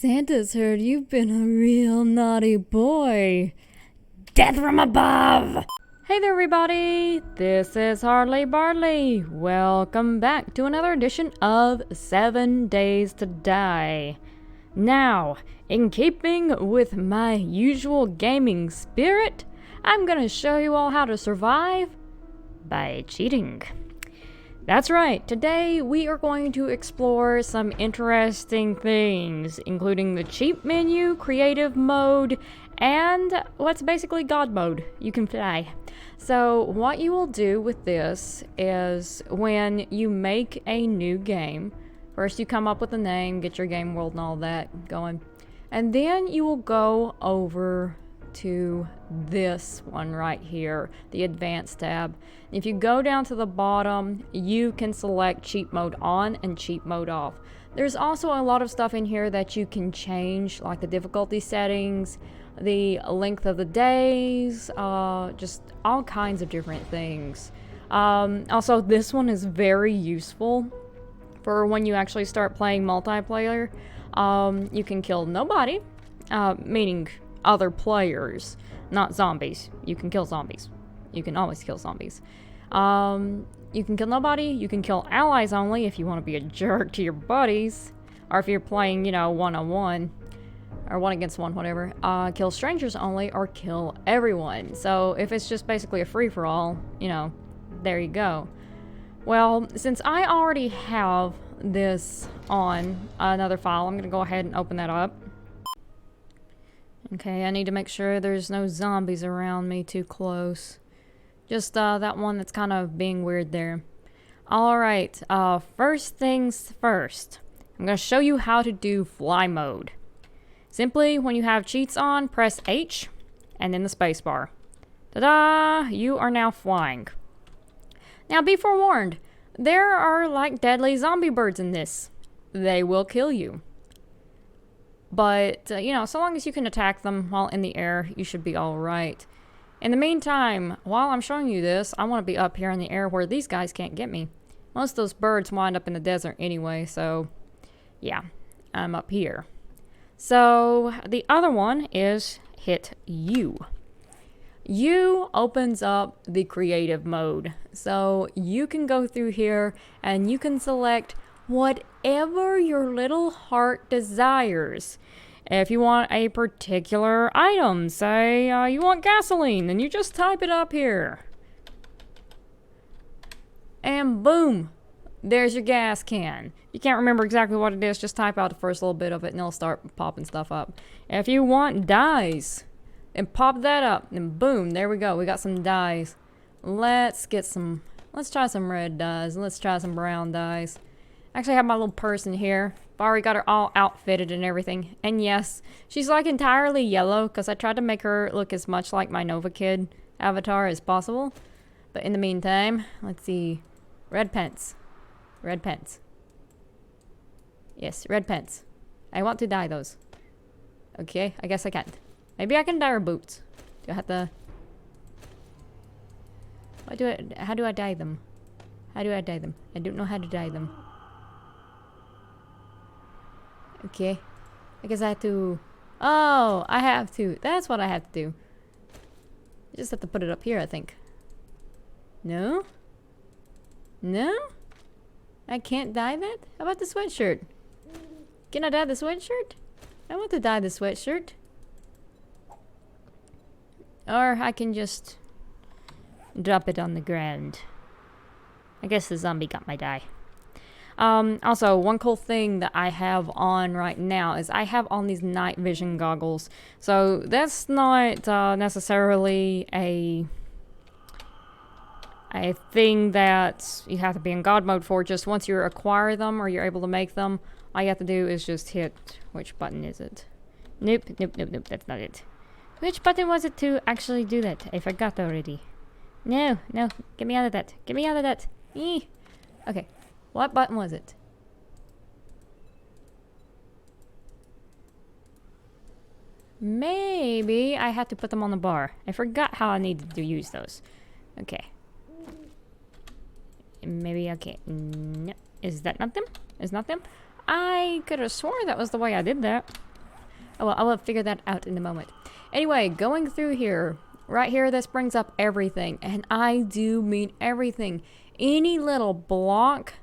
Santa's heard you've been a real naughty boy. Death from above! Hey there, everybody! This is Hardly Bardly. Welcome back to another edition of 7 Days to Die. Now, in keeping with my usual gaming spirit, I'm gonna show you all how to survive by cheating. That's right, today we are going to explore some interesting things, including the cheat menu, creative mode, and what's basically God mode. You can fly. So what you will do with this is when you make a new game, first you come up with a name, get your game world and all that going, and then you will go over to this one right here, the advanced tab. If you go down to the bottom, you can select cheat mode on and cheat mode off. There's also a lot of stuff in here that you can change, like the difficulty settings, the length of the days, just all kinds of different things. Also, this one is very useful for when you actually start playing multiplayer. You can kill nobody, meaning other players, not zombies. You can kill zombies. You can always kill zombies. You can kill nobody. You can kill allies only if you want to be a jerk to your buddies, or if you're playing, you know, one-on-one or one against one, whatever. Kill strangers only, or kill everyone. So if it's just basically a free-for-all, you know, there you go. Well, since I already have this on another file, I'm gonna go ahead and open that up. Okay, I need to make sure there's no zombies around me too close. Just that one that's kind of being weird there. Alright, first things first. I'm going to show you how to do fly mode. Simply, when you have cheats on, press H and then the spacebar. Ta-da! You are now flying. Now be forewarned, there are like deadly zombie birds in this. They will kill you. But, you know, so long as you can attack them while in the air, you should be alright. In the meantime, while I'm showing you this, I want to be up here in the air where these guys can't get me. Most of those birds wind up in the desert anyway, so yeah, I'm up here. So, the other one is hit U. U opens up the creative mode. So, you can go through here and you can select whatever your little heart desires. If you want a particular item, say you want gasoline, then you just type it up here. And boom, there's your gas can. You can't remember exactly what it is, just type out the first little bit of it and it'll start popping stuff up. If you want dyes, then pop that up, and boom, there we go, we got some dyes. Let's try some red dyes, let's try some brown dyes. Actually, I have my little person here. I've already got her all outfitted and everything. And yes, she's like entirely yellow because I tried to make her look as much like my Nova Kid avatar as possible. But in the meantime, let's see. Red pants. Red pants. Yes, red pants. I want to dye those. Okay, I guess I can't. Maybe I can dye her boots. Do I have to... How do I dye them? How do I dye them? I don't know how to dye them. Okay, I guess I have to... Oh, I have to. That's what I have to do. I just have to put it up here, I think. No? No? I can't dye that? How about the sweatshirt? Can I dye the sweatshirt? I want to dye the sweatshirt. Or I can just drop it on the ground. I guess the zombie got my dye. Also, one cool thing that I have on right now is I have on these night vision goggles. So that's not necessarily a thing that you have to be in God mode for. Just once you acquire them or you're able to make them, all you have to do is just hit... Which button is it? Nope, nope, nope, nope, that's not it. Which button was it to actually do that? I forgot already. No, no, get me out of that. Get me out of that. Eee. Okay. What button was it? Maybe I had to put them on the bar. I forgot how I needed to use those. Okay. Maybe, okay. No. Is that not them? Is not them? I could have sworn that was the way I did that. I will figure that out in a moment. Anyway, going through here, right here, this brings up everything. And I do mean everything. Any little block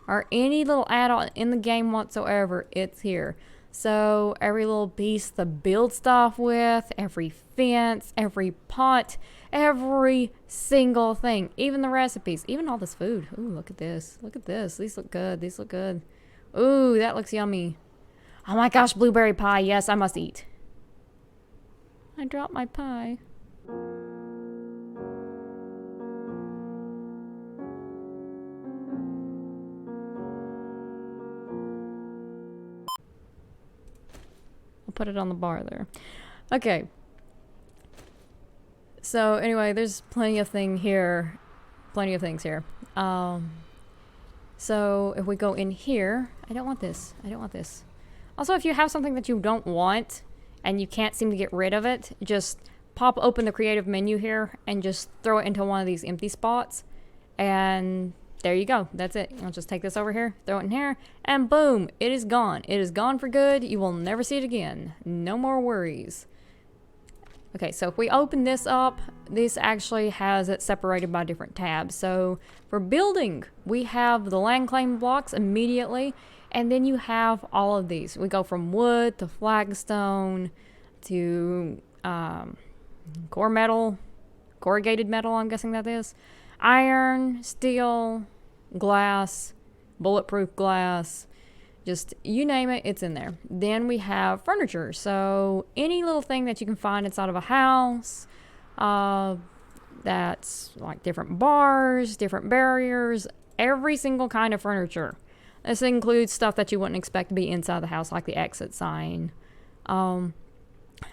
or any little add-on in the game whatsoever, it's here. So every little piece to build stuff with, every fence, every pot, every single thing, even the recipes, even all this food. Ooh, look at this. Look at this. These look good. These look good. Ooh, that looks yummy. Oh my gosh, blueberry pie. Yes, I must eat. I dropped my pie. I'll put it on the bar there. Okay. So anyway, there's plenty of things here. So if we go in here, I don't want this. Also, if you have something that you don't want and you can't seem to get rid of it, just pop open the creative menu here and just throw it into one of these empty spots. And there you go. That's it. I'll just take this over here, throw it in here, and boom, it is gone. It is gone for good. You will never see it again. No more worries. Okay, so if we open this up, this actually has it separated by different tabs. So for building, we have the land claim blocks immediately, and then you have all of these. We go from wood to flagstone to core metal, corrugated metal, I'm guessing that is, iron, steel, glass, bulletproof glass, just you name it, it's in there. Then we have furniture. So any little thing that you can find inside of a house, that's like different bars, different barriers, every single kind of furniture. This includes stuff that you wouldn't expect to be inside the house, like the exit sign.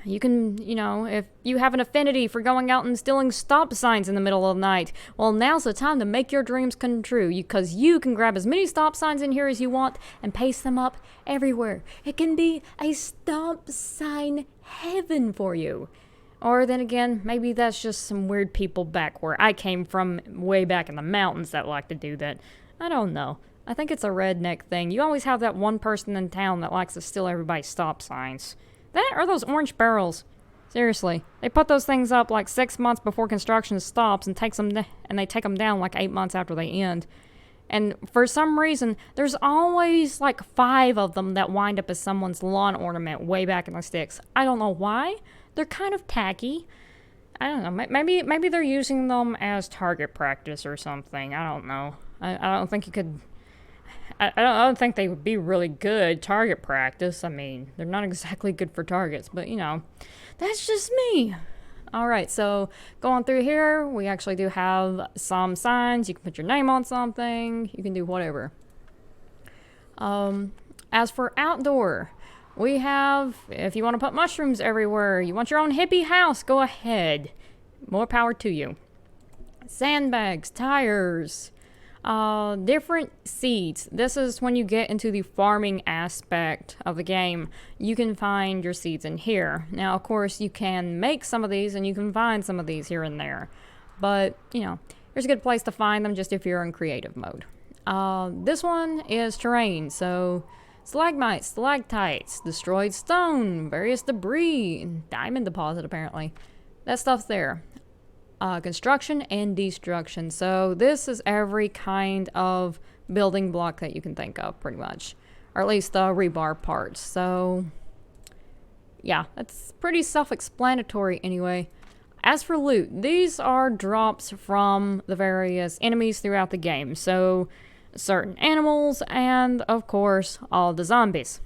You can, you know, if you have an affinity for going out and stealing stop signs in the middle of the night, well, now's the time to make your dreams come true, because you can grab as many stop signs in here as you want and paste them up everywhere. It can be a stop sign heaven for you. Or then again, maybe that's just some weird people back where I came from, way back in the mountains, that like to do that. I don't know. I think it's a redneck thing. You always have that one person in town that likes to steal everybody's stop signs. That or those orange barrels. Seriously. They put those things up like 6 months before construction stops and they take them down like 8 months after they end. And for some reason, there's always like 5 of them that wind up as someone's lawn ornament way back in the sticks. I don't know why. They're kind of tacky. I don't know. Maybe they're using them as target practice or something. I don't know. I don't think you could... I don't think they would be really good target practice. I mean, they're not exactly good for targets, but you know, that's just me. All right, so going through here, we actually do have some signs. You can put your name on something. You can do whatever. As for outdoor, we have, if you want to put mushrooms everywhere, you want your own hippie house, go ahead. More power to you. Sandbags, tires, different seeds. This is when you get into the farming aspect of the game. You can find your seeds in here. Now, of course, you can make some of these and you can find some of these here and there. But, you know, there's a good place to find them just if you're in creative mode. This one is terrain. So, stalagmites, stalactites, destroyed stone, various debris, diamond deposit apparently. That stuff's there. Construction and destruction. So this is every kind of building block that you can think of, pretty much. Or at least the rebar parts. So, yeah, that's pretty self-explanatory anyway. As for loot, these are drops from the various enemies throughout the game. So, certain animals and, of course, all the zombies.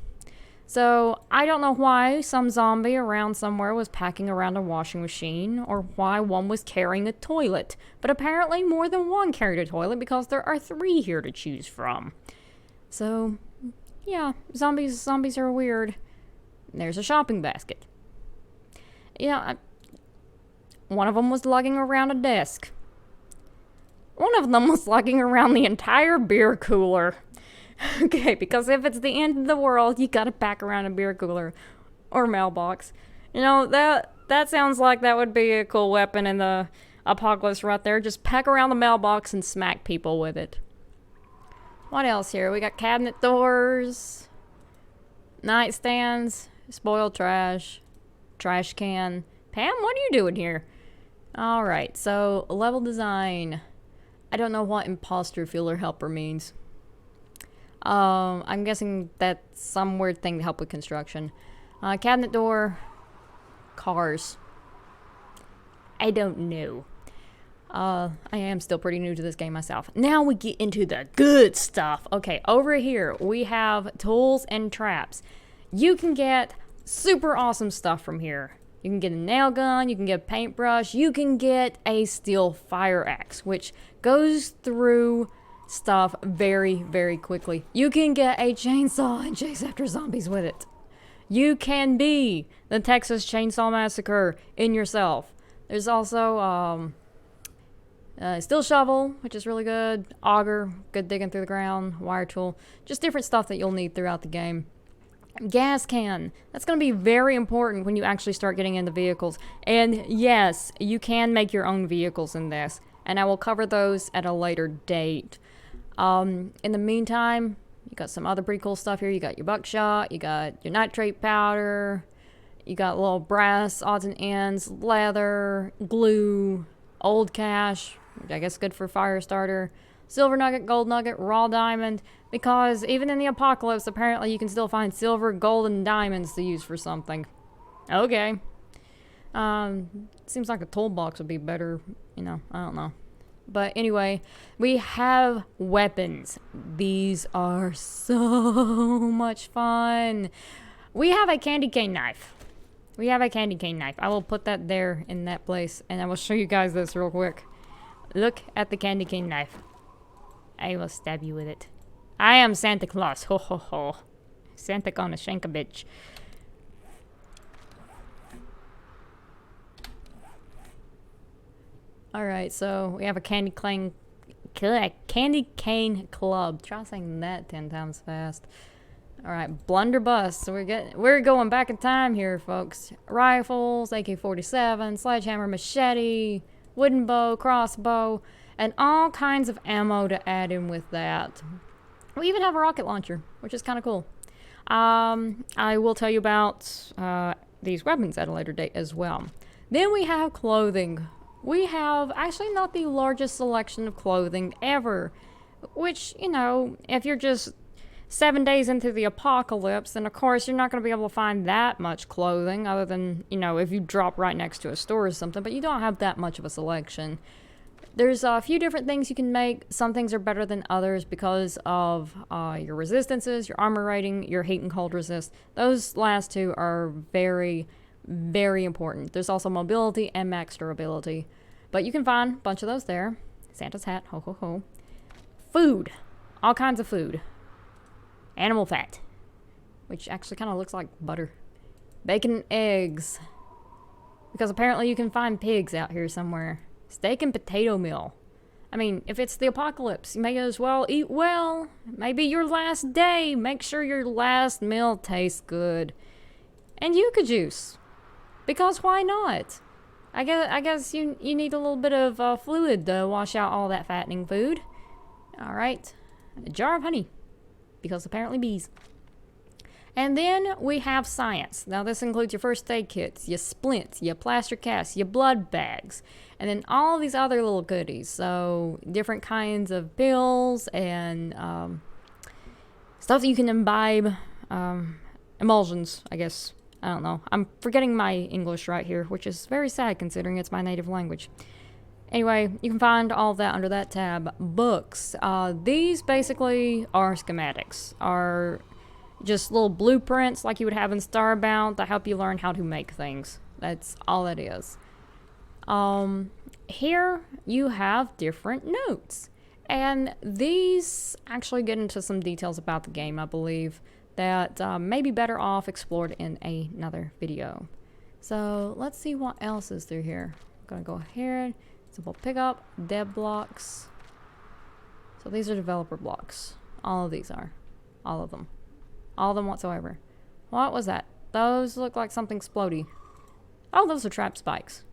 So, I don't know why some zombie around somewhere was packing around a washing machine, or why one was carrying a toilet. But apparently more than one carried a toilet because there are 3 here to choose from. So, yeah, zombies are weird. There's a shopping basket. Yeah, one of them was lugging around a desk. One of them was lugging around the entire beer cooler. Okay, because if it's the end of the world, you gotta pack around a beer cooler or mailbox. You know, that sounds like that would be a cool weapon in the apocalypse right there. Just pack around the mailbox and smack people with it. What else here? We got cabinet doors, nightstands, Spoiled trash. Trash can. Pam, what are you doing here? Alright, so level design. I don't know what imposter filler helper means. I'm guessing that's some weird thing to help with construction. Cabinet door. Cars. I don't know. I am still pretty new to this game myself. Now we get into the good stuff. Okay, over here we have tools and traps. You can get super awesome stuff from here. You can get a nail gun, you can get a paintbrush, you can get a steel fire axe, which goes through stuff very, very quickly. You can get a chainsaw and chase after zombies with it. You can be the Texas Chainsaw Massacre in yourself. There's also steel shovel, which is really good. Auger, good digging through the ground. Wire tool, just different stuff that you'll need throughout the game. Gas can. That's going to be very important when you actually start getting into vehicles. And yes, you can make your own vehicles in this. And I will cover those at a later date. In the meantime, you got some other pretty cool stuff here. You got your buckshot. You got your nitrate powder. You got little brass odds and ends, leather, glue, old cash, which I guess is good for fire starter. Silver nugget, gold nugget, raw diamond, because even in the apocalypse, apparently you can still find silver, gold, and diamonds to use for something. Okay. Seems like a toolbox would be better, you know, I don't know. But anyway, we have weapons. These are so much fun. We have a candy cane knife. We have a candy cane knife. I will put that there in that place, and I will show you guys this real quick. Look at the candy cane knife. I will stab you with it. I am Santa Claus. Ho ho ho. Santa gonna shank a bitch. Alright, so we have a candy cane club. Try saying that 10 times fast. Alright, blunderbuss. So we're going back in time here, folks. Rifles, AK-47, sledgehammer, machete, wooden bow, crossbow, and all kinds of ammo to add in with that. We even have a rocket launcher, which is kind of cool. I will tell you about these weapons at a later date as well. Then we have clothing. We have actually not the largest selection of clothing ever, which, you know, if you're just 7 days into the apocalypse, then of course you're not going to be able to find that much clothing other than, you know, if you drop right next to a store or something, but you don't have that much of a selection. There's a few different things you can make. Some things are better than others because of your resistances, your armor rating, your heat and cold resist. Those last two are very, very important. There's also mobility and max durability. But you can find a bunch of those there. Santa's hat, ho ho ho. Food. All kinds of food. Animal fat, which actually kind of looks like butter. Bacon and eggs, because apparently you can find pigs out here somewhere. Steak and potato meal. I mean, if it's the apocalypse, you may as well eat well. Maybe your last day. Make sure your last meal tastes good. And yucca juice, because why not? I guess you need a little bit of fluid to wash out all that fattening food. All right, a jar of honey, because apparently bees. And then we have science. Now this includes your first aid kits, your splints, your plaster casts, your blood bags, and then all these other little goodies. So different kinds of pills and stuff that you can imbibe, emulsions, I guess. I don't know. I'm forgetting my English right here, which is very sad considering it's my native language. Anyway, you can find all of that under that tab. Books. These basically are schematics, are just little blueprints like you would have in Starbound that help you learn how to make things. That's all it is. Here you have different notes. And these actually get into some details about the game, I believe, that may be better off explored in another video. So let's see what else is through here. I'm gonna go ahead. Simple pickup, dev blocks. So these are developer blocks. All of these are. All of them. All of them whatsoever. What was that? Those look like something explodey. Oh, those are trap spikes.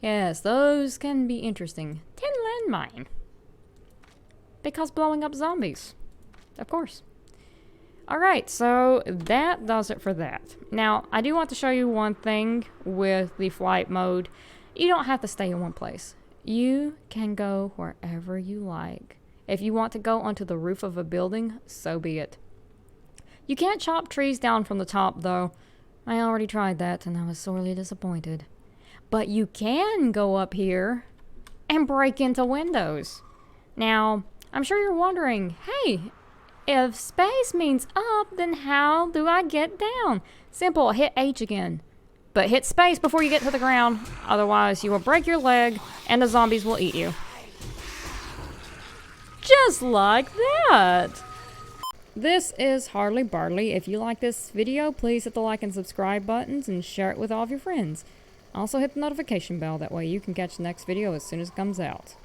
Yes, those can be interesting. Tin landmine. Because blowing up zombies. Of course. Alright, so that does it for that. Now, I do want to show you one thing with the flight mode. You don't have to stay in one place. You can go wherever you like. If you want to go onto the roof of a building, so be it. You can't chop trees down from the top, though. I already tried that, and I was sorely disappointed. But you can go up here and break into windows. Now, I'm sure you're wondering, hey, if space means up, then how do I get down? Simple, hit H again. But hit space before you get to the ground, otherwise you will break your leg and the zombies will eat you. Just like that! This is Hardly Barley. If you like this video, please hit the like and subscribe buttons and share it with all of your friends. Also hit the notification bell, that way you can catch the next video as soon as it comes out.